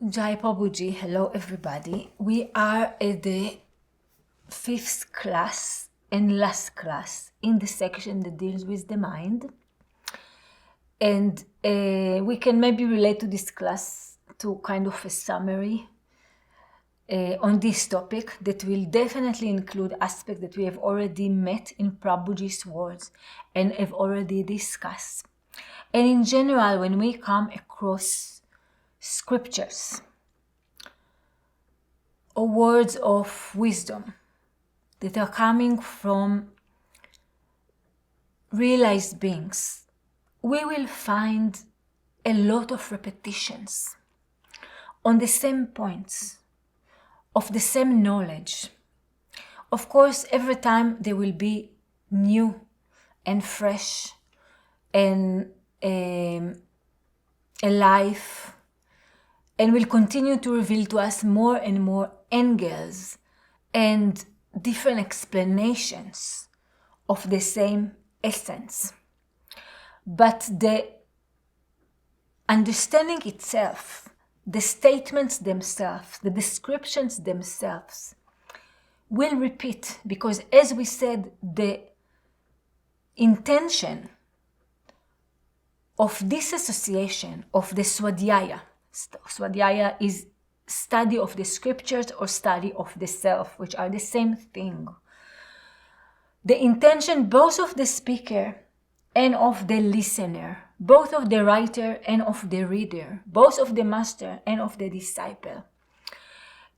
Jai Prabhuji, hello everybody. We are at the 5th class and last class in the section that deals with the mind. And we can maybe relate to this class to kind of a summary on this topic that will definitely include aspects that we have already met in Prabhuji's words and have already discussed. And in general, when we come across scriptures or words of wisdom that are coming from realized beings, we will find a lot of repetitions on the same points, of the same knowledge. Of course, every time there will be new and fresh and alive, and will continue to reveal to us more and more angles and different explanations of the same essence. But the understanding itself, the statements themselves, the descriptions themselves will repeat, because as we said, the intention of this association of the Swadhyaya is study of the scriptures or study of the self, which are the same thing. The intention both of the speaker and of the listener, both of the writer and of the reader, both of the master and of the disciple,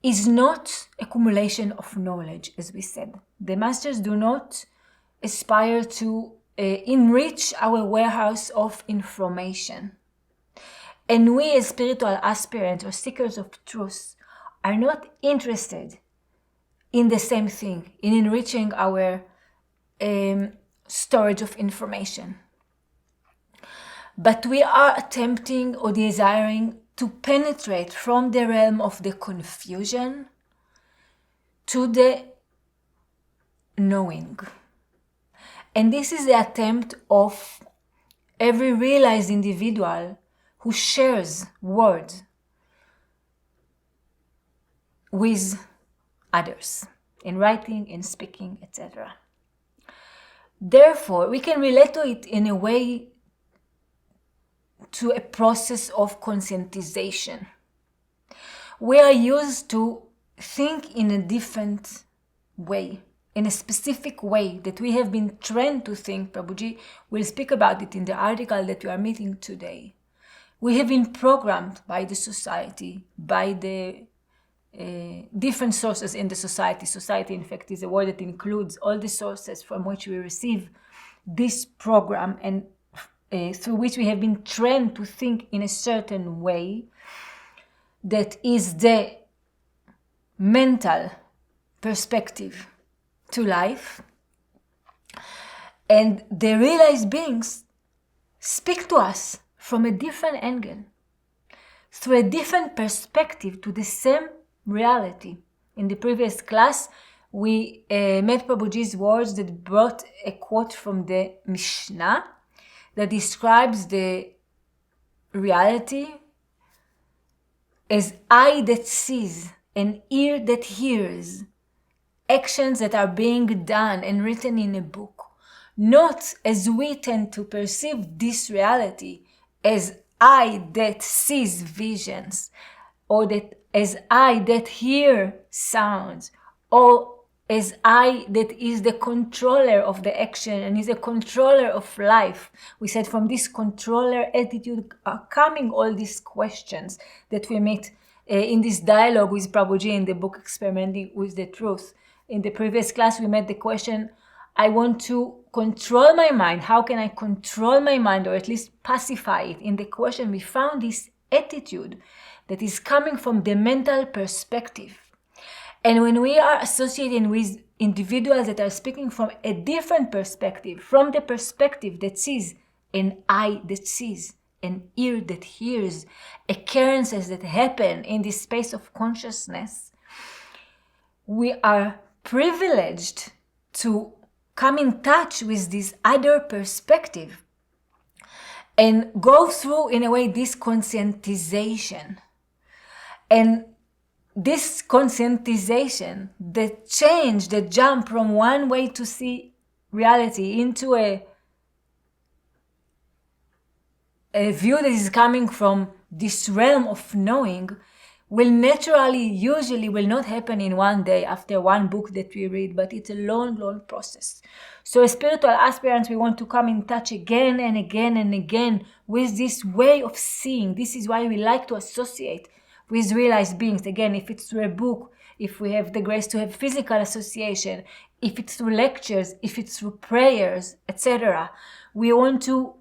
is not accumulation of knowledge, as we said. The masters do not aspire to enrich our warehouse of information. And we as spiritual aspirants or seekers of truth are not interested in the same thing, in enriching our storage of information. But we are attempting or desiring to penetrate from the realm of the confusion to the knowing. And this is the attempt of every realized individual who shares words with others, in writing, in speaking, etc. Therefore, we can relate to it in a way to a process of conscientization. We are used to think in a different way, in a specific way that we have been trained to think. Prabhuji will speak about it in the article that we are meeting today. We have been programmed by the society, by the different sources in the society. Society, in fact, is a word that includes all the sources from which we receive this program and through which we have been trained to think in a certain way that is the mental perspective to life. And the realized beings speak to us from a different angle, through a different perspective to the same reality. In the previous class, we met Prabhuji's words that brought a quote from the Mishnah that describes the reality as eye that sees, an ear that hears, actions that are being done and written in a book, not as we tend to perceive this reality as eye that sees visions, or that as eye that hear sounds, or as eye that is the controller of the action and is a controller of life. We said from this controller attitude are coming all these questions that we meet in this dialogue with Prabhuji in the book Experimenting with the Truth. In the previous class, we met the question, I want to control my mind. How can I control my mind, or at least pacify it? In the question, we found this attitude that is coming from the mental perspective. And when we are associating with individuals that are speaking from a different perspective, from the perspective that sees, an eye that sees, an ear that hears, occurrences that happen in this space of consciousness, we are privileged to come in touch with this other perspective and go through, in a way, this conscientization. And this conscientization, the change, the jump from one way to see reality into a view that is coming from this realm of knowing, will naturally, usually will not happen in one day after one book that we read, but it's a long, long process. So as spiritual aspirants, we want to come in touch again and again and again with this way of seeing. This is why we like to associate with realized beings. Again, if it's through a book, if we have the grace to have physical association, if it's through lectures, if it's through prayers, etc. We want to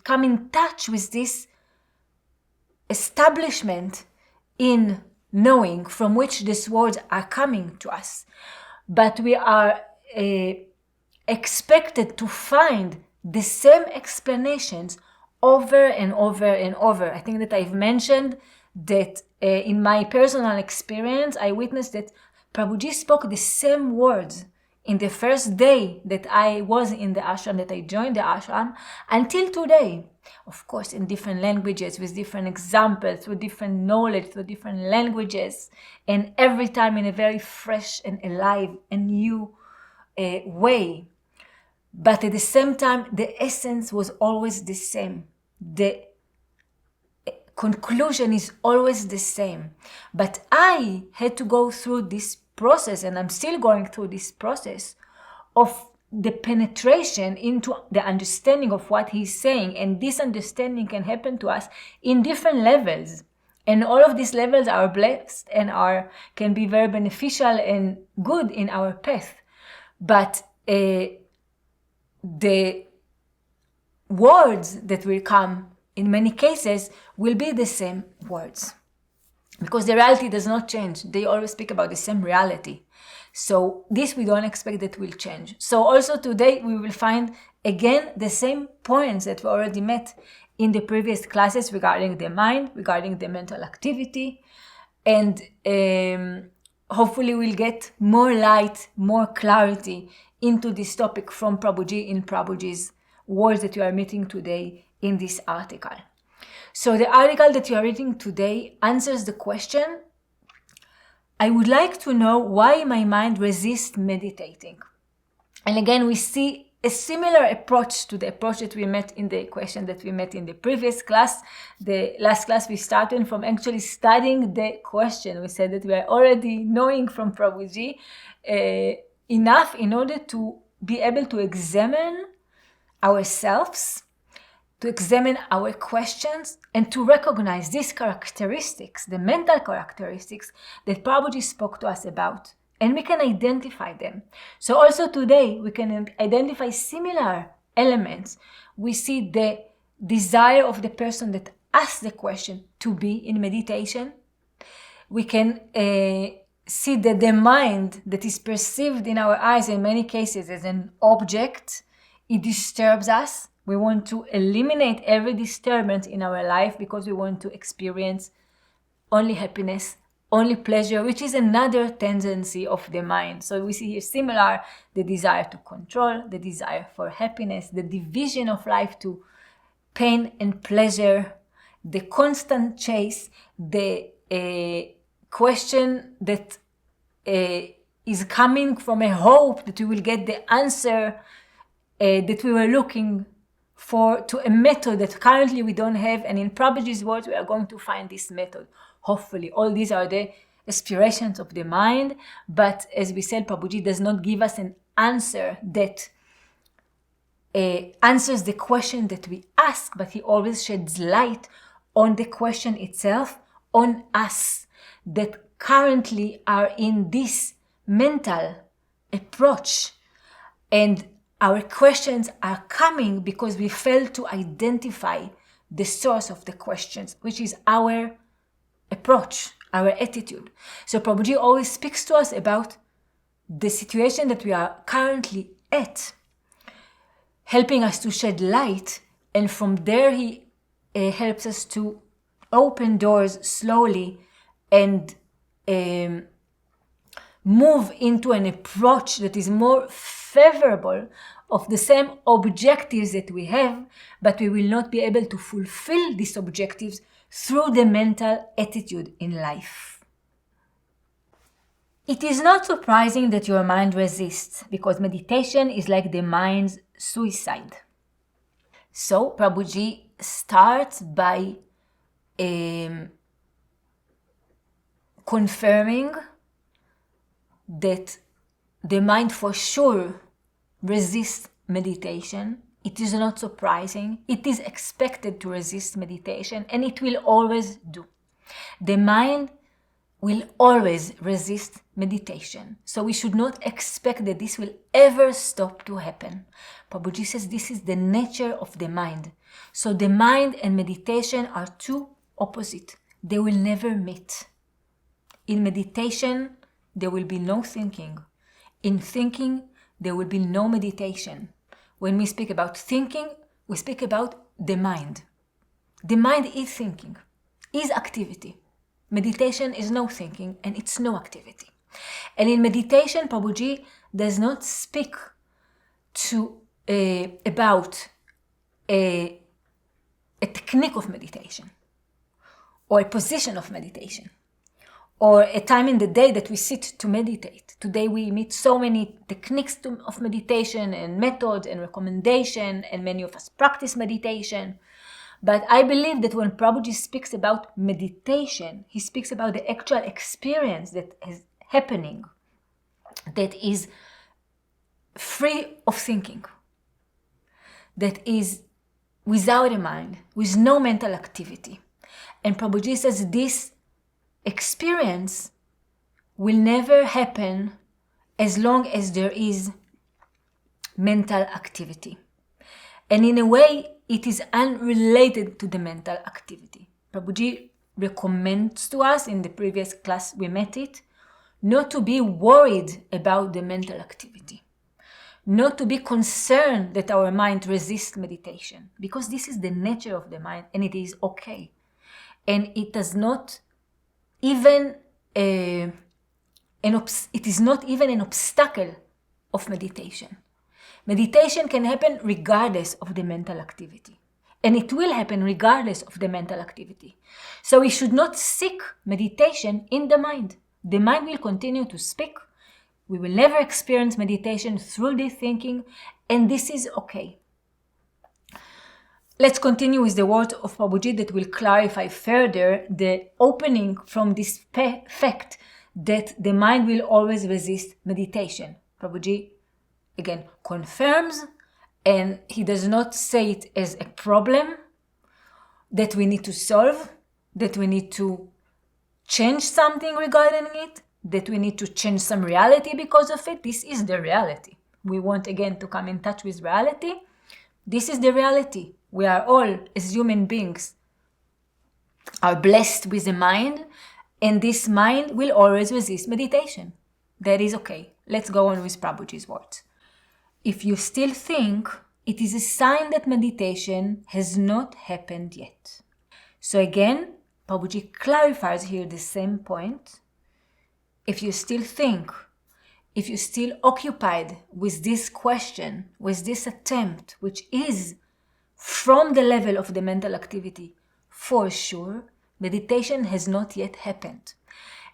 come in touch with this establishment in knowing from which these words are coming to us. But we are expected to find the same explanations over and over and over. I think that I've mentioned that in my personal experience, I witnessed that Prabhuji spoke the same words in the first day that I was in the ashram, that I joined the ashram, until today. Of course, in different languages, with different examples, with different knowledge, with different languages, and every time in a very fresh and alive and new way. But at the same time, the essence was always the same. The conclusion is always the same. But I had to go through this process, and I'm still going through this process of the penetration into the understanding of what he's saying. And this understanding can happen to us in different levels. And all of these levels are blessed and can be very beneficial and good in our path. But the words that will come in many cases will be the same words. Because the reality does not change. They always speak about the same reality. So this we don't expect that will change. So also today we will find again the same points that we already met in the previous classes regarding the mind, regarding the mental activity. And hopefully we'll get more light, more clarity into this topic from Prabhuji in Prabhuji's words that you are meeting today in this article. So the article that you are reading today answers the question, I would like to know why my mind resists meditating. And again, we see a similar approach to the approach that we met in the question that we met in the previous class. The last class we started from actually studying the question. We said that we are already knowing from Prabhuji enough in order to be able to examine ourselves, to examine our questions, and to recognize these characteristics, the mental characteristics that Prabhuji spoke to us about. And we can identify them. So also today, we can identify similar elements. We see the desire of the person that asked the question to be in meditation. We can see that the mind that is perceived in our eyes in many cases as an object, it disturbs us. We want to eliminate every disturbance in our life because we want to experience only happiness, only pleasure, which is another tendency of the mind. So we see here similar, the desire to control, the desire for happiness, the division of life to pain and pleasure, the constant chase, the question that is coming from a hope that we will get the answer that we were looking for, to a method that currently we don't have. And in Prabhuji's words, we are going to find this method. Hopefully, all these are the aspirations of the mind. But as we said, Prabhuji does not give us an answer that answers the question that we ask, but he always sheds light on the question itself, on us that currently are in this mental approach. And our questions are coming because we fail to identify the source of the questions, which is our approach, our attitude. So Prabhuji always speaks to us about the situation that we are currently at, helping us to shed light, and from there he helps us to open doors slowly and move into an approach that is more favorable of the same objectives that we have, but we will not be able to fulfill these objectives through the mental attitude in life. It is not surprising that your mind resists, because meditation is like the mind's suicide. So Prabhuji starts by confirming that the mind for sure resists meditation. It is not surprising. It is expected to resist meditation, and it will always do. The mind will always resist meditation. So we should not expect that this will ever stop to happen. Prabhuji says this is the nature of the mind. So the mind and meditation are two opposites. They will never meet. In meditation, there will be no thinking. In thinking, there will be no meditation. When we speak about thinking, we speak about the mind. The mind is thinking, is activity. Meditation is no thinking and it's no activity. And in meditation, Prabhuji does not speak about a technique of meditation or a position of meditation or a time in the day that we sit to meditate. Today we meet so many techniques of meditation and methods and recommendation, and many of us practice meditation. But I believe that when Prabhuji speaks about meditation, he speaks about the actual experience that is happening, that is free of thinking, that is without a mind, with no mental activity. And Prabhuji says this experience will never happen as long as there is mental activity. And in a way, it is unrelated to the mental activity. Prabhuji recommends to us, in the previous class we met it, not to be worried about the mental activity, not to be concerned that our mind resists meditation, because this is the nature of the mind and it is okay. And it does not even it is not even an obstacle of meditation. Meditation can happen regardless of the mental activity. And it will happen regardless of the mental activity. So we should not seek meditation in the mind. The mind will continue to speak. We will never experience meditation through the thinking, and this is okay. Let's continue with the words of Prabhuji that will clarify further the opening from this fact that the mind will always resist meditation. Prabhuji again confirms, and he does not say it as a problem that we need to solve, that we need to change something regarding it, that we need to change some reality because of it. This is the reality. We want again to come in touch with reality. This is the reality. We are all, as human beings, are blessed with a mind, and this mind will always resist meditation. That is okay. Let's go on with Prabhuji's words. If you still think, it is a sign that meditation has not happened yet. So again, Prabhuji clarifies here the same point. If you still think, if you're still occupied with this question, with this attempt, which is from the level of the mental activity, for sure, meditation has not yet happened.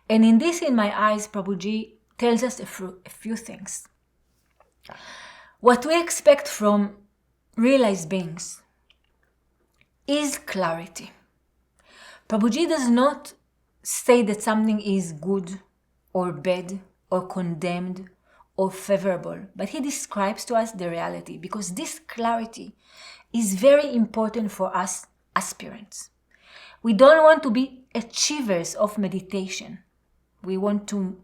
And in this, in my eyes, Prabhuji tells us a few things. What we expect from realized beings is clarity. Prabhuji does not say that something is good or bad or condemned or favorable, but he describes to us the reality, because this clarity is very important for us aspirants. We don't want to be achievers of meditation. We want to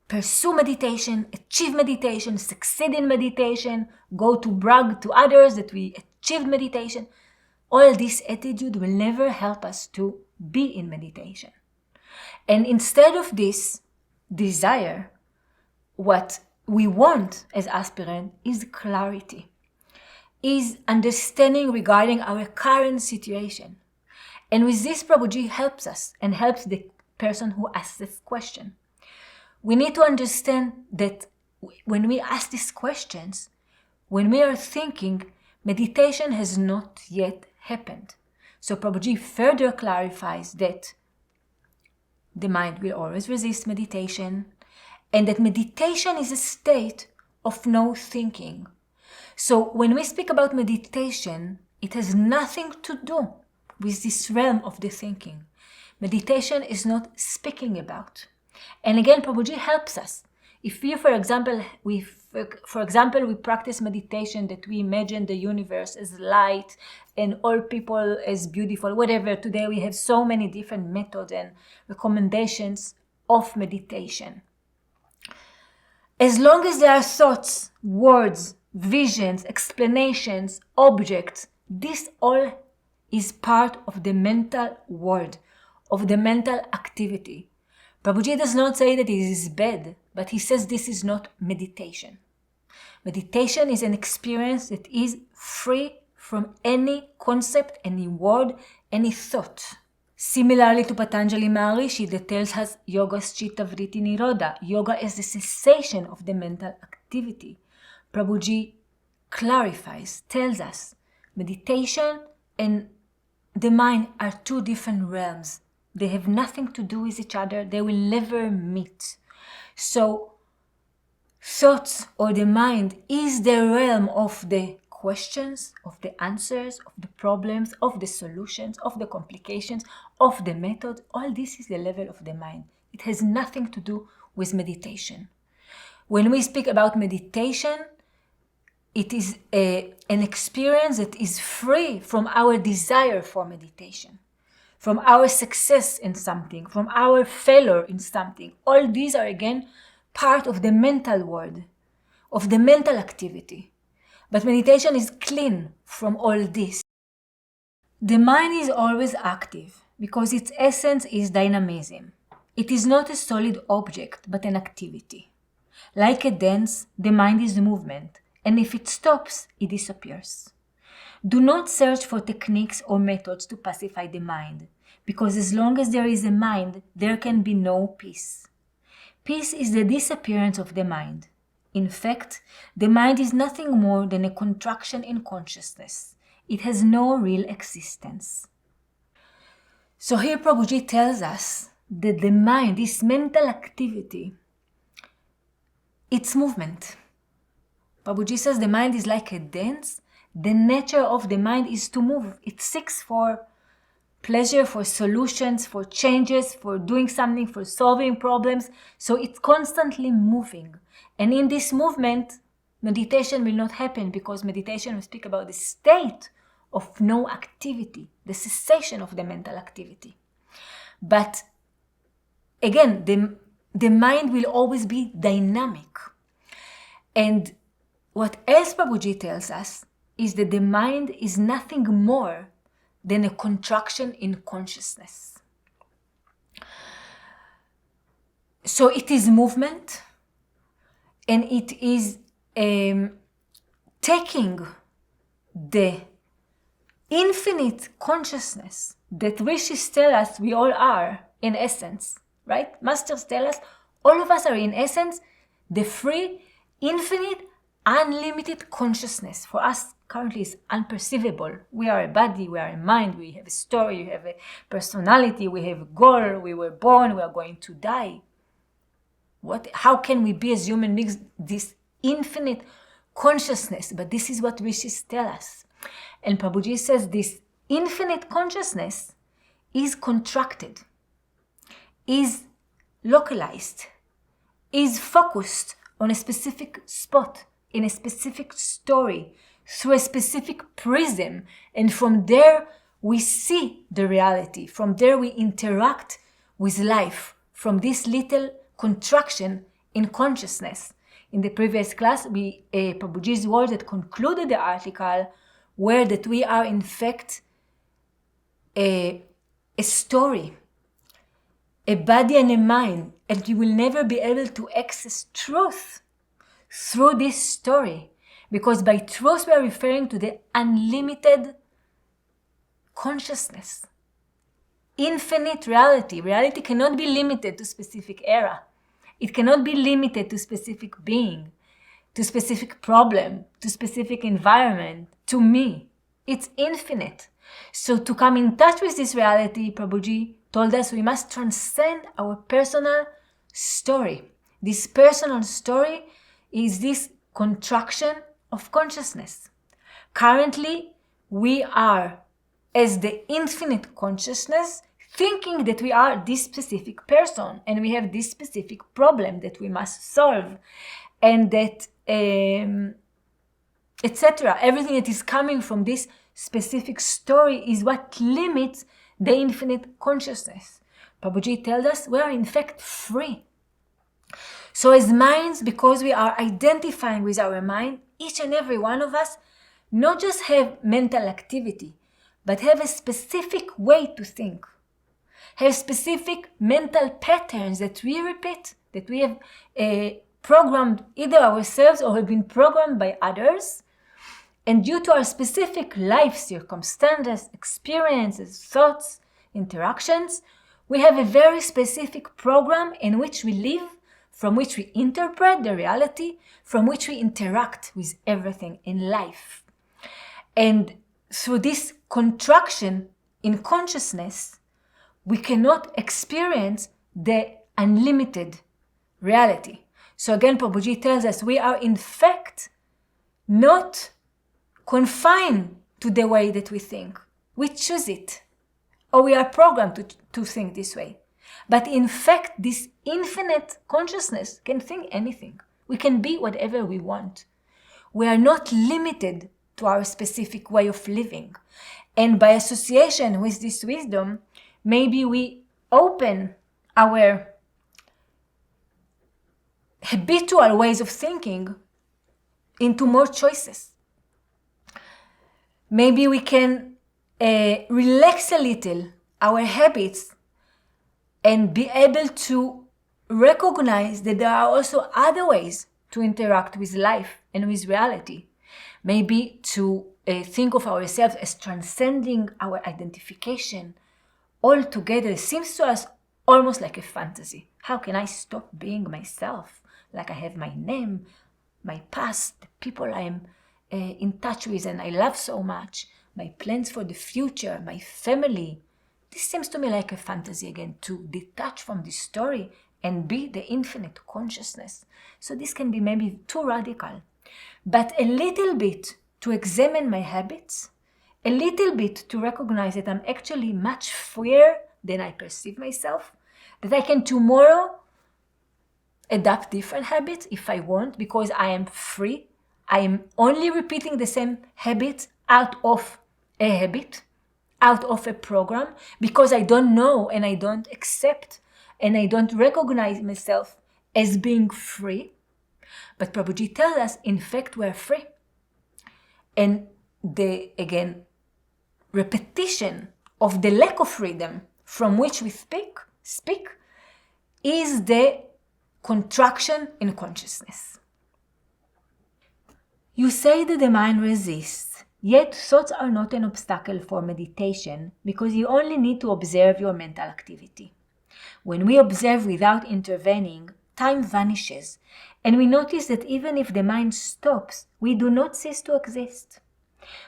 pursue meditation, achieve meditation, succeed in meditation, go to brag to others that we achieved meditation. All this attitude will never help us to be in meditation. And instead of this desire, what we want as aspirant is clarity, is understanding regarding our current situation. And with this, Prabhuji helps us and helps the person who asks this question. We need to understand that when we ask these questions, when we are thinking, meditation has not yet happened. So Prabhuji further clarifies that the mind will always resist meditation, and that meditation is a state of no thinking. So when we speak about meditation, it has nothing to do with this realm of the thinking. Meditation is not speaking about. And again, Prabhuji helps us. If we, for example, we practice meditation that we imagine the universe as light and all people as beautiful, whatever. Today we have so many different methods and recommendations of meditation. As long as there are thoughts, words, visions, explanations, objects, this all is part of the mental world, of the mental activity. Prabhuji does not say that it is bad, but he says this is not meditation. Meditation is an experience that is free from any concept, any word, any thought. Similarly to Patanjali Maharishi that tells us yoga's chitta vritti nirodha. Yoga is the cessation of the mental activity. Prabhuji clarifies, tells us, meditation and the mind are two different realms. They have nothing to do with each other. They will never meet. So, thoughts or the mind is the realm of the questions, of the answers, of the problems, of the solutions, of the complications, of the method. All this is the level of the mind. It has nothing to do with meditation. When we speak about meditation, it is an experience that is free from our desire for meditation, from our success in something, from our failure in something. All these are again part of the mental world, of the mental activity. But meditation is clean from all this. The mind is always active because its essence is dynamism. It is not a solid object, but an activity. Like a dance, the mind is movement, and if it stops, it disappears. Do not search for techniques or methods to pacify the mind, because as long as there is a mind, there can be no peace. Peace is the disappearance of the mind. In fact, the mind is nothing more than a contraction in consciousness. It has no real existence. So here Prabhuji tells us that the mind, this mental activity, it's movement. Prabhuji says the mind is like a dance. The nature of the mind is to move. It seeks for pleasure, for solutions, for changes, for doing something, for solving problems. So it's constantly moving. And in this movement, meditation will not happen, because meditation will speak about the state of no activity, the cessation of the mental activity. But again, the mind will always be dynamic. And what else Prabhuji tells us is that the mind is nothing more than a contraction in consciousness. So it is movement, and it is taking the infinite consciousness that rishis tell us we all are in essence, right? Masters tell us all of us are in essence the free, infinite, unlimited consciousness. For us currently is unperceivable. We are a body, we are a mind, we have a story, we have a personality, we have a goal, we were born, we are going to die. How can we be as human beings this infinite consciousness? But this is what rishis tell us. And Prabhuji says this infinite consciousness is contracted, is localized, is focused on a specific spot, in a specific story, through a specific prism. And from there we see the reality. From there we interact with life, from this little contraction in consciousness. In the previous class, Prabhuji's words that concluded the article were that we are in fact a story, a body and a mind, and you will never be able to access truth through this story, because by truth we are referring to the unlimited consciousness, infinite reality. Reality cannot be limited to specific era. It cannot be limited to specific being, to specific problem, to specific environment, to me. It's infinite. So to come in touch with this reality, Prabhuji told us we must transcend our personal story. This personal story is this contraction of consciousness. Currently, we are, as the infinite consciousness, thinking that we are this specific person and we have this specific problem that we must solve, and that, etc. Everything that is coming from this specific story is what limits the infinite consciousness. Prabhuji tells us we are in fact free. So as minds, because we are identifying with our mind, each and every one of us not just have mental activity, but have a specific way to think, have specific mental patterns that we repeat, that we have programmed either ourselves or have been programmed by others. And due to our specific life circumstances, experiences, thoughts, interactions, we have a very specific program in which we live, from which we interpret the reality, from which we interact with everything in life. And through this contraction in consciousness, we cannot experience the unlimited reality. So again, Prabhuji tells us we are in fact not confined to the way that we think. We choose it, or we are programmed to think this way. But in fact, this infinite consciousness can think anything. We can be whatever we want. We are not limited to our specific way of living. And by association with this wisdom, maybe we open our habitual ways of thinking into more choices. Maybe we can relax a little our habits and be able to recognize that there are also other ways to interact with life and with reality. Maybe to think of ourselves as transcending our identification altogether seems to us almost like a fantasy. How can I stop being myself? Like I have my name, my past, the people I am in touch with and I love so much, my plans for the future, my family. This seems to me like a fantasy again, to detach from this story and be the infinite consciousness. So this can be maybe too radical. But a little bit to examine my habits, a little bit to recognize that I'm actually much freer than I perceive myself, that I can tomorrow adapt different habits if I want, because I am free. I am only repeating the same habits out of a habit, out of a program, because I don't know and I don't accept and I don't recognize myself as being free. But Prabhuji tells us, in fact, we're free. And the, again, repetition of the lack of freedom from which we speak is the contraction in consciousness. You say that the mind resists, yet thoughts are not an obstacle for meditation because you only need to observe your mental activity. When we observe without intervening, time vanishes, and we notice that even if the mind stops, we do not cease to exist.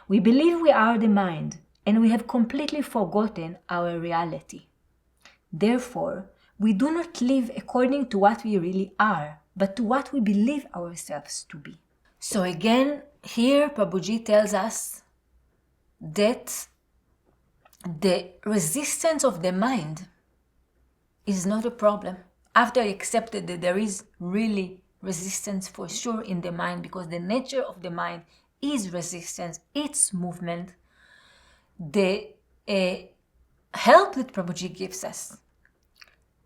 We believe we are the mind, and we have completely forgotten our reality. Therefore, we do not live according to what we really are, but to what we believe ourselves to be. So again, here Prabhuji tells us that the resistance of the mind is not a problem. After I accepted that there is really resistance for sure in the mind, because the nature of the mind is resistance, it's movement, the help that Prabhuji gives us,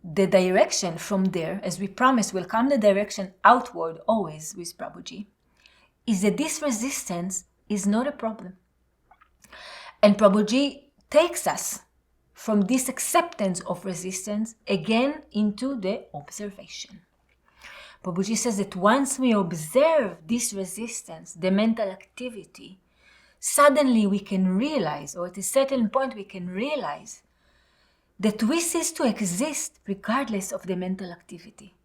the direction from there, as we promised, will come the direction outward always with Prabhuji, is that this resistance is not a problem. And Prabhuji takes us from this acceptance of resistance again into the observation. Prabhuji says that once we observe this resistance, the mental activity, suddenly we can realize, or at a certain point we can realize, that we cease to exist regardless of the mental activity.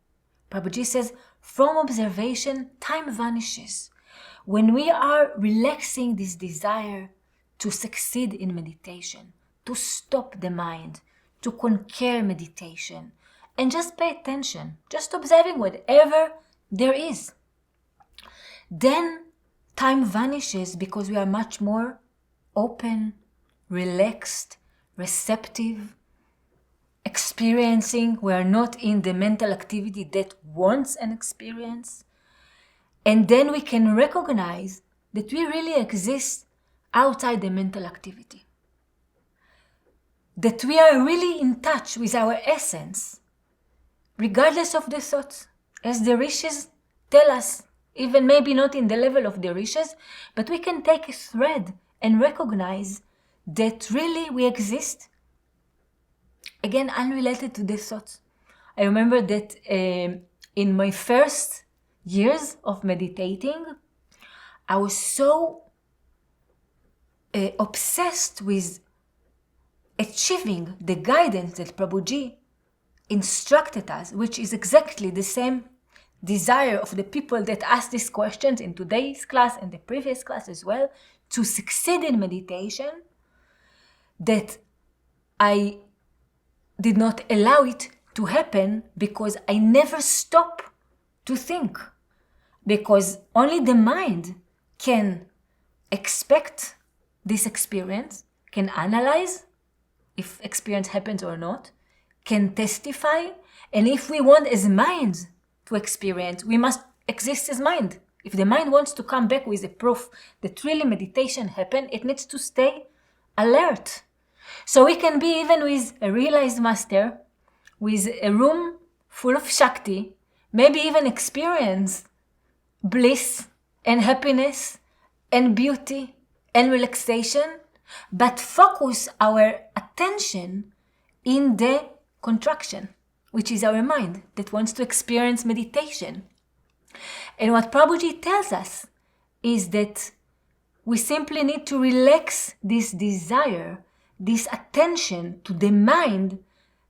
Prabhuji says, from observation, time vanishes. When we are relaxing this desire to succeed in meditation, to stop the mind, to conquer meditation, and just pay attention, just observing whatever there is. Then time vanishes because we are much more open, relaxed, receptive, experiencing. We are not in the mental activity that wants an experience. And then we can recognize that we really exist outside the mental activity. That we are really in touch with our essence, regardless of the thoughts. As the rishis tell us, even maybe not in the level of the rishis, but we can take a thread and recognize that really we exist, again, unrelated to the thoughts. I remember that in my first years of meditating, I was so obsessed with achieving the guidance that Prabhuji instructed us, which is exactly the same desire of the people that asked these questions in today's class and the previous class as well, to succeed in meditation, that I did not allow it to happen because I never stop to think. Because only the mind can expect this experience, can analyze if experience happens or not, can testify, and if we want as minds to experience, we must exist as mind. If the mind wants to come back with a proof that really meditation happened, it needs to stay alert. So we can be even with a realized master, with a room full of Shakti, maybe even experience bliss and happiness and beauty and relaxation, but focus our attention in the contraction, which is our mind that wants to experience meditation. And what Prabhuji tells us is that we simply need to relax this desire, this attention to the mind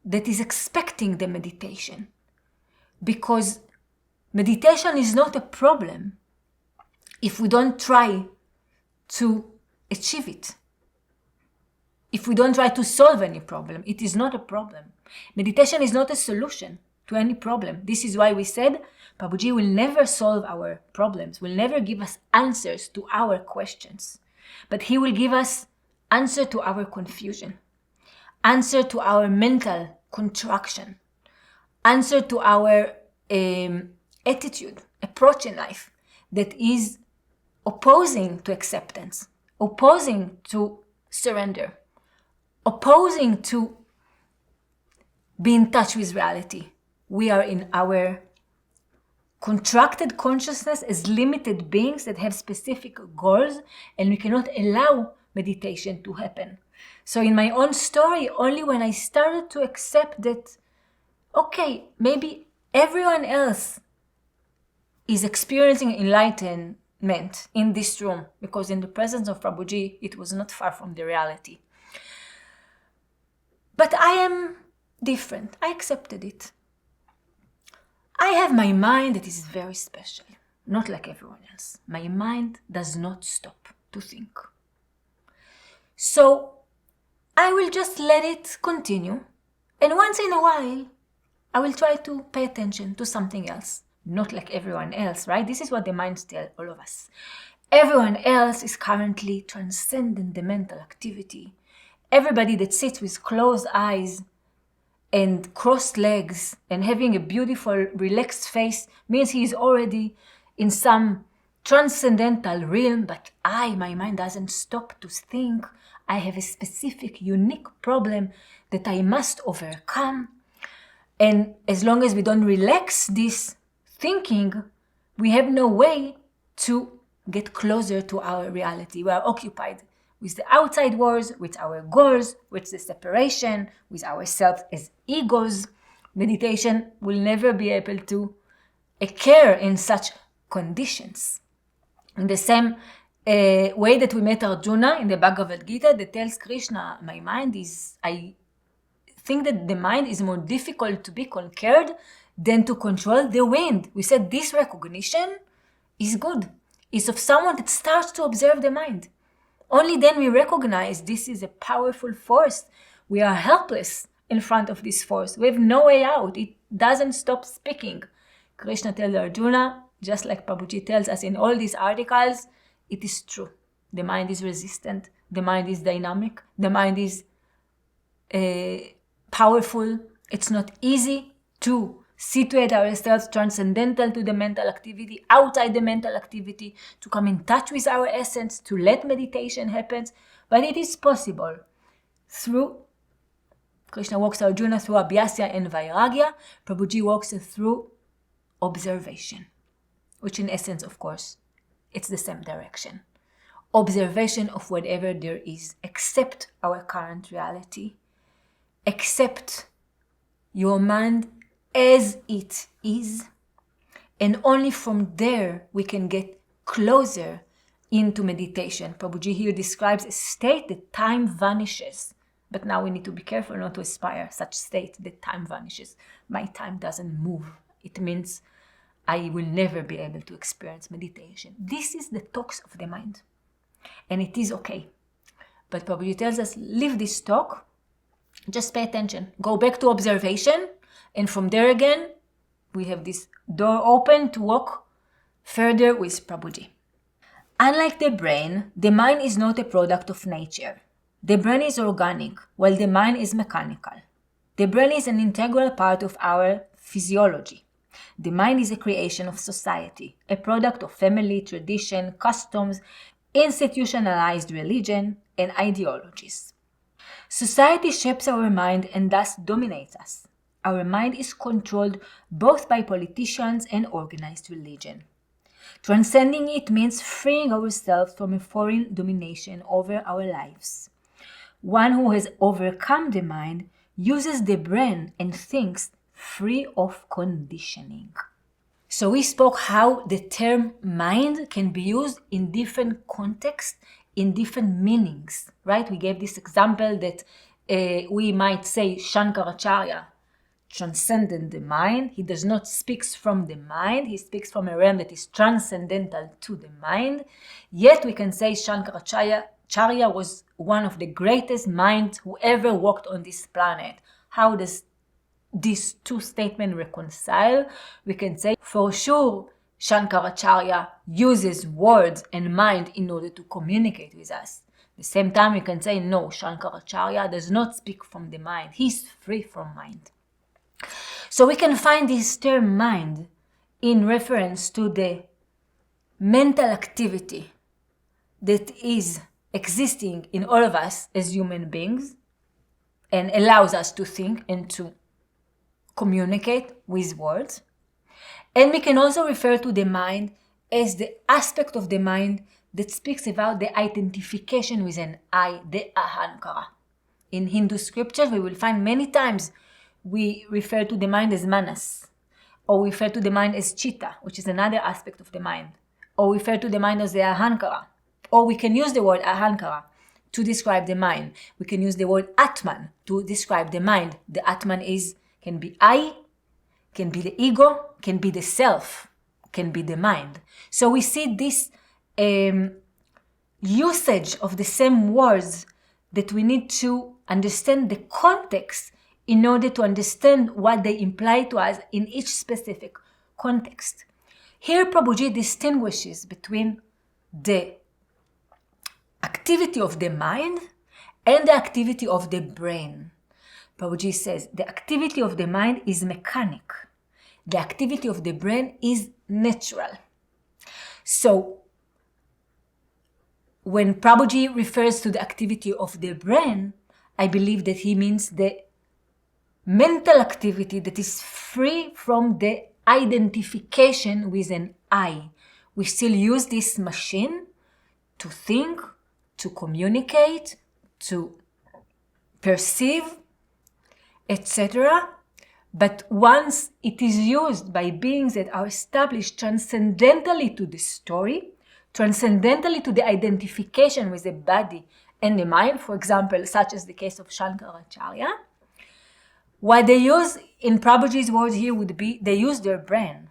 that is expecting the meditation. Because meditation is not a problem if we don't try to achieve it. If we don't try to solve any problem, it is not a problem. Meditation is not a solution to any problem. This is why we said Prabhuji will never solve our problems, will never give us answers to our questions, but he will give us answer to our confusion, answer to our mental contraction, answer to our attitude, approach in life that is opposing to acceptance, opposing to surrender, opposing to be in touch with reality. We are in our contracted consciousness as limited beings that have specific goals, and we cannot allow meditation to happen. So in my own story, only when I started to accept that, okay, maybe everyone else is experiencing enlightenment in this room, because in the presence of Prabhuji, it was not far from the reality. But I am different. I accepted it. I have my mind that is very special, not like everyone else. My mind does not stop to think. So I will just let it continue, and once in a while, I will try to pay attention to something else, not like everyone else, right? This is what the minds tell all of us. Everyone else is currently transcending the mental activity. Everybody that sits with closed eyes and crossed legs and having a beautiful, relaxed face means he is already in some transcendental realm, but my mind doesn't stop to think. I have a specific, unique problem that I must overcome. And as long as we don't relax this thinking, we have no way to get closer to our reality. We are occupied with the outside worlds, with our goals, with the separation, with ourselves as egos. Meditation will never be able to occur in such conditions. In the same way that we met Arjuna in the Bhagavad Gita that tells Krishna, I think that the mind is more difficult to be conquered than to control the wind. We said this recognition is good. It's of someone that starts to observe the mind. Only then we recognize this is a powerful force. We are helpless in front of this force. We have no way out. It doesn't stop speaking. Krishna tells Arjuna, just like Prabhuji tells us in all these articles, it is true. The mind is resistant. The mind is dynamic. The mind is powerful. It's not easy to situate ourselves transcendental to the mental activity, outside the mental activity, to come in touch with our essence, to let meditation happen. But it is possible through, Krishna walks Arjuna through Abhyasya and Vairagya. Prabhuji walks through observation, which in essence, of course, it's the same direction. Observation of whatever there is. Accept our current reality. Accept your mind as it is, and only from there we can get closer into meditation. Prabhuji here describes a state that time vanishes, but now we need to be careful not to aspire such state that time vanishes. My time doesn't move. It means I will never be able to experience meditation. This is the talks of the mind, and it is okay. But Prabhuji tells us, leave this talk, just pay attention, go back to observation, and from there again, we have this door open to walk further with Prabhuji. Unlike the brain, the mind is not a product of nature. The brain is organic, while the mind is mechanical. The brain is an integral part of our physiology. The mind is a creation of society, a product of family, tradition, customs, institutionalized religion, and ideologies. Society shapes our mind and thus dominates us. Our mind is controlled both by politicians and organized religion. Transcending it means freeing ourselves from a foreign domination over our lives. One who has overcome the mind uses the brain and thinks free of conditioning. So we spoke how the term mind can be used in different contexts, in different meanings, right? We gave this example that we might say Shankaracharya transcended the mind. He does not speak from the mind. He speaks from a realm that is transcendental to the mind. Yet we can say Shankaracharya was one of the greatest minds who ever walked on this planet. How does these two statements reconcile? We can say, for sure, Shankaracharya uses words and mind in order to communicate with us. At the same time, we can say, no, Shankaracharya does not speak from the mind. He's free from mind. So we can find this term mind in reference to the mental activity that is existing in all of us as human beings and allows us to think and to communicate with words. And we can also refer to the mind as the aspect of the mind that speaks about the identification with an I, the ahankara. In Hindu scriptures, we will find many times we refer to the mind as manas, or we refer to the mind as chitta, which is another aspect of the mind, or we refer to the mind as the ahankara, or we can use the word ahankara to describe the mind. We can use the word atman to describe the mind. The atman can be I, can be the ego, can be the self, can be the mind. So we see this usage of the same words that we need to understand the context in order to understand what they imply to us in each specific context. Here Prabhuji distinguishes between the activity of the mind and the activity of the brain. Prabhuji says the activity of the mind is mechanic. The activity of the brain is natural. So when Prabhuji refers to the activity of the brain, I believe that he means the mental activity that is free from the identification with an I. We still use this machine to think, to communicate, to perceive, etc. But once it is used by beings that are established transcendentally to the story, transcendentally to the identification with the body and the mind, for example, such as the case of Shankaracharya, what they use in Prabhuji's words here would be, they use their brain,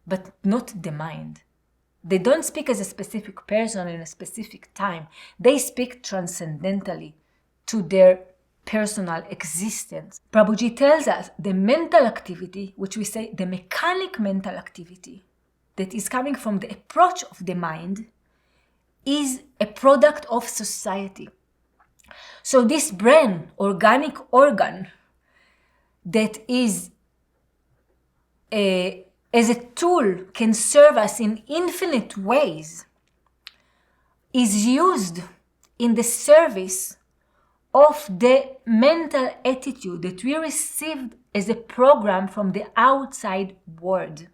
but not the mind. They don't speak as a specific person in a specific time. They speak transcendentally to their personal existence. Prabhuji tells us the mental activity, which we say the mechanic mental activity, that is coming from the approach of the mind, is a product of society. So this brain, organic organ, that is as a tool can serve us in infinite ways, is used in the service of the mental attitude that we received as a program from the outside world.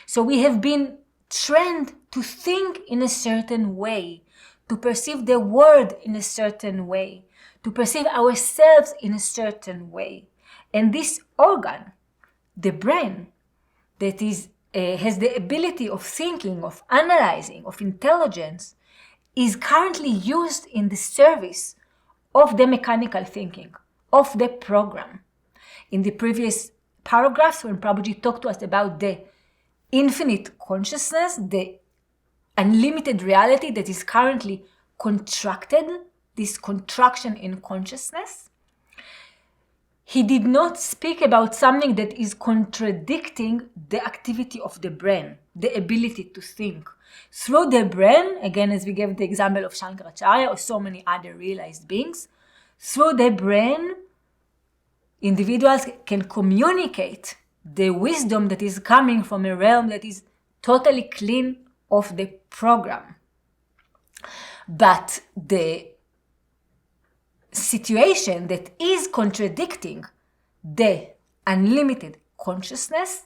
So we have been trained to think in a certain way, to perceive the world in a certain way, to perceive ourselves in a certain way. And this organ, the brain, that is has the ability of thinking, of analyzing, of intelligence, is currently used in the service of the mechanical thinking, of the program. In the previous paragraphs, when Prabhuji talked to us about the infinite consciousness, the unlimited reality that is currently contracted, this contraction in consciousness, he did not speak about something that is contradicting the activity of the brain, the ability to think. Through the brain, again, as we gave the example of Shankaracharya or so many other realized beings, through the brain, individuals can communicate the wisdom that is coming from a realm that is totally clean of the program. But the situation that is contradicting the unlimited consciousness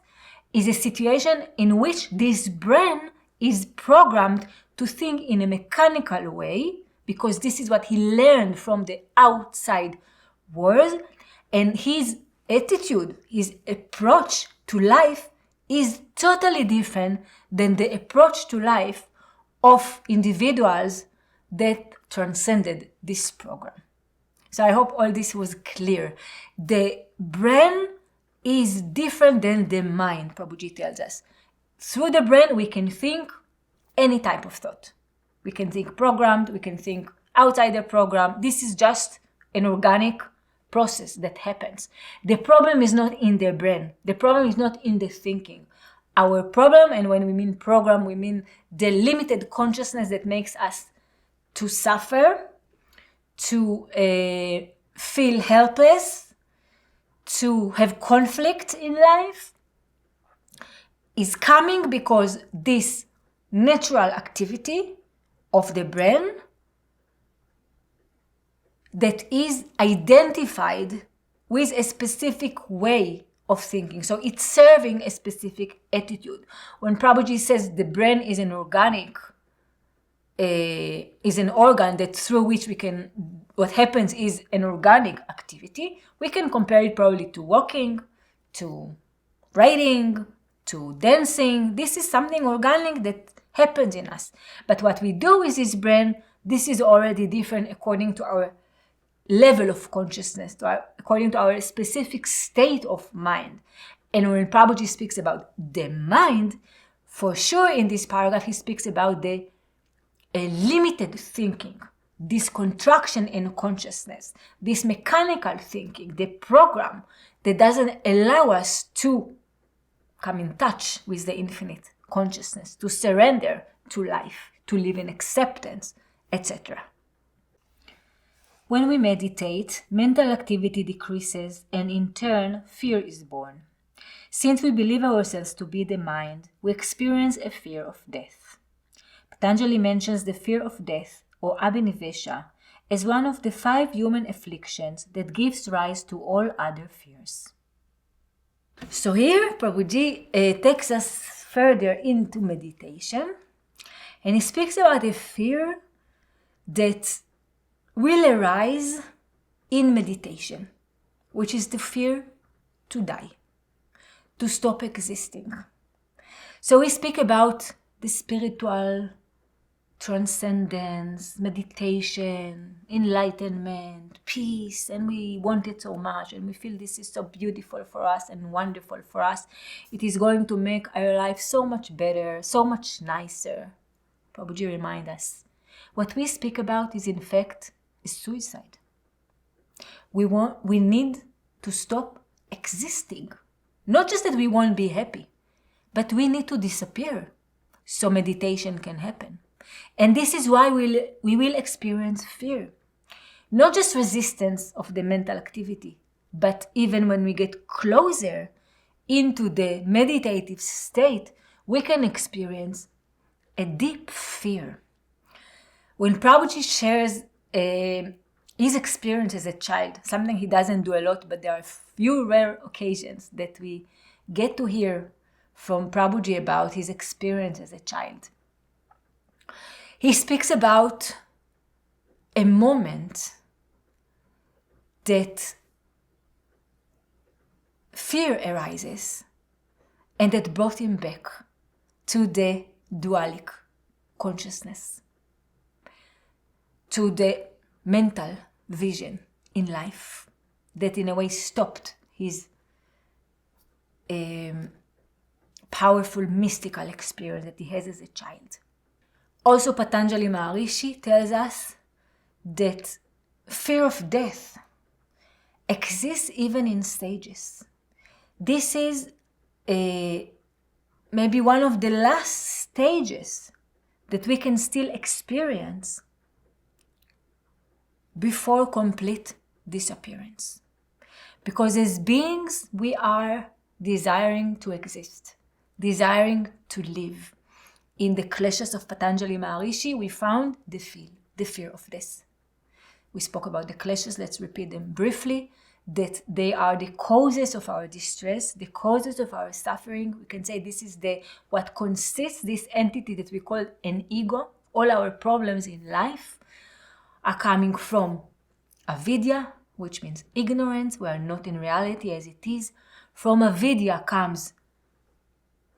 is a situation in which this brain is programmed to think in a mechanical way, because this is what he learned from the outside world, and his attitude, his approach to life is totally different than the approach to life of individuals that transcended this program. So I hope all this was clear. The brain is different than the mind, Prabhuji tells us. Through the brain, we can think any type of thought. We can think programmed, we can think outside the program. This is just an organic process that happens. The problem is not in the brain. The problem is not in the thinking. Our problem, and when we mean program, we mean the limited consciousness that makes us to suffer, to feel helpless, to have conflict in life, is coming because this natural activity of the brain that is identified with a specific way of thinking. So it's serving a specific attitude. When Prabhuji says the brain is an organic, is an organ that through which we can, what happens is an organic activity, we can compare it probably to walking, to writing, to dancing. This is something organic that happens in us. But what we do with this brain, this is already different according to our level of consciousness, according to our specific state of mind. And when Prabhuji speaks about the mind, for sure in this paragraph he speaks about the limited thinking, this contraction in consciousness, this mechanical thinking, the program that doesn't allow us to come in touch with the infinite consciousness, to surrender to life, to live in acceptance, etc. When we meditate, mental activity decreases and in turn fear is born. Since we believe ourselves to be the mind, we experience a fear of death. Patanjali mentions the fear of death, or abhinivesha, as one of the 5 human afflictions that gives rise to all other fears. So here Prabhuji takes us further into meditation, and he speaks about a fear that will arise in meditation, which is the fear to die, to stop existing. So we speak about the spiritual transcendence, meditation, enlightenment, peace and we want it so much and we feel this is so beautiful for us and wonderful for us, it is going to make our life so much better, so much nicer. Prabhuji remind us, what we speak about is in fact is suicide. We need to stop existing. Not just that we won't be happy, but we need to disappear so meditation can happen. And this is why we will experience fear. Not just resistance of the mental activity, but even when we get closer into the meditative state, we can experience a deep fear. When Prabhuji shares his experience as a child, something he doesn't do a lot, but there are few rare occasions that we get to hear from Prabhuji about his experience as a child. He speaks about a moment that fear arises and that brought him back to the dualic consciousness, to the mental vision in life that in a way stopped his powerful mystical experience that he has as a child. Also, Patanjali Maharishi tells us that fear of death exists even in stages. This is maybe one of the last stages that we can still experience before complete disappearance. Because as beings, we are desiring to exist, desiring to live. In the Kleshas of Patanjali Maharishi, we found the fear of death. We spoke about the Kleshas, let's repeat them briefly, that they are the causes of our distress, the causes of our suffering. We can say this is what consists this entity that we call an ego. All our problems in life are coming from avidya, which means ignorance. We are not in reality as it is. From avidya comes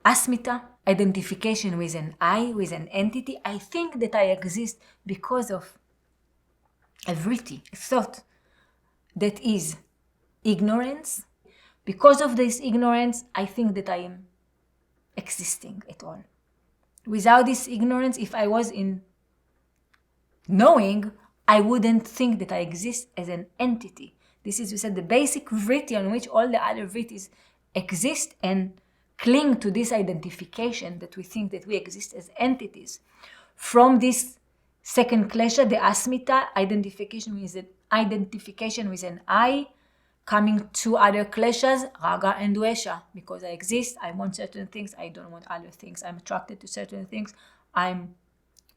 asmita, identification with an I, with an entity. I think that I exist because of a vritti, a thought that is ignorance. Because of this ignorance, I think that I am existing at all. Without this ignorance, if I was in knowing, I wouldn't think that I exist as an entity. This is, we said, the basic vritti on which all the other vrittis exist and cling to this identification that we think that we exist as entities. From this second klesha, the asmita, identification with an I, coming to other kleshas, raga and dvesha. Because I exist, I want certain things, I don't want other things. I'm attracted to certain things, I'm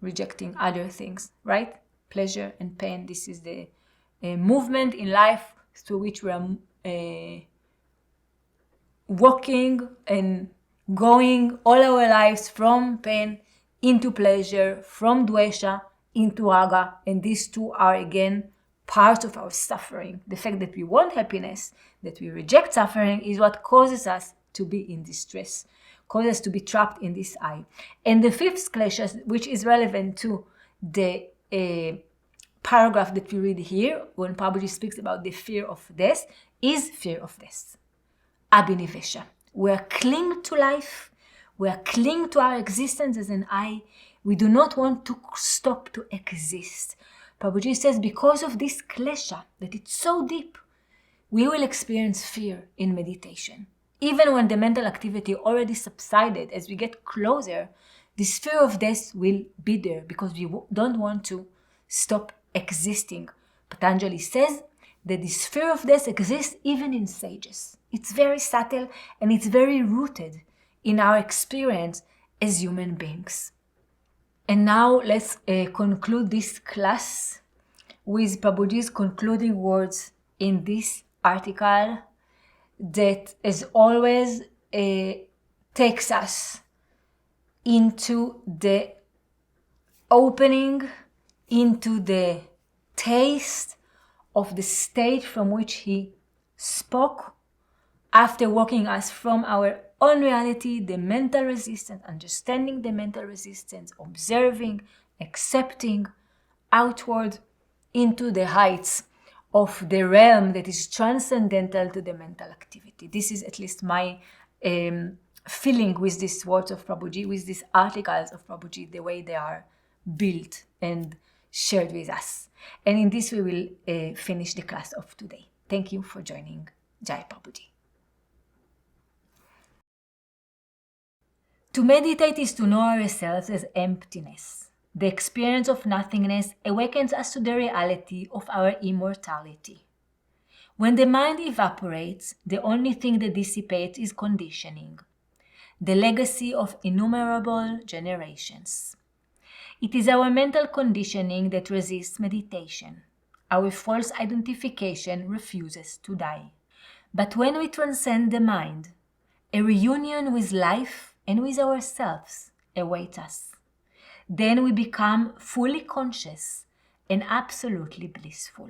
rejecting other things, right? Pleasure and pain. This is the movement in life through which we are walking and going all our lives from pain into pleasure, from dvesha into raga. And these two are again part of our suffering. The fact that we want happiness, that we reject suffering, is what causes us to be in distress, causes us to be trapped in this I. And the fifth klesha, which is relevant to the paragraph that we read here, when Prabhuji speaks about the fear of death, is fear of death. Abhinivesha. We are cling to life, we are cling to our existence as an I. We do not want to stop to exist. Prabhuji says because of this klesha, that it's so deep, we will experience fear in meditation. Even when the mental activity already subsided, as we get closer, this fear of death will be there because we don't want to stop existing. Patanjali says that this fear of death exists even in sages. It's very subtle and it's very rooted in our experience as human beings. And now let's conclude this class with Prabhuji's concluding words in this article that, as always, takes us into the opening, into the taste of the state from which he spoke after walking us from our own reality, the mental resistance, understanding the mental resistance, observing, accepting, outward into the heights of the realm that is transcendental to the mental activity. This is at least my feeling with these words of Prabhuji, with these articles of Prabhuji, the way they are built and shared with us. And in this we will finish the class of today. Thank you for joining. Jai Prabhuji. To meditate is to know ourselves as emptiness. The experience of nothingness awakens us to the reality of our immortality. When the mind evaporates, the only thing that dissipates is conditioning, the legacy of innumerable generations. It is our mental conditioning that resists meditation. Our false identification refuses to die. But when we transcend the mind, a reunion with life and with ourselves awaits us. Then we become fully conscious and absolutely blissful.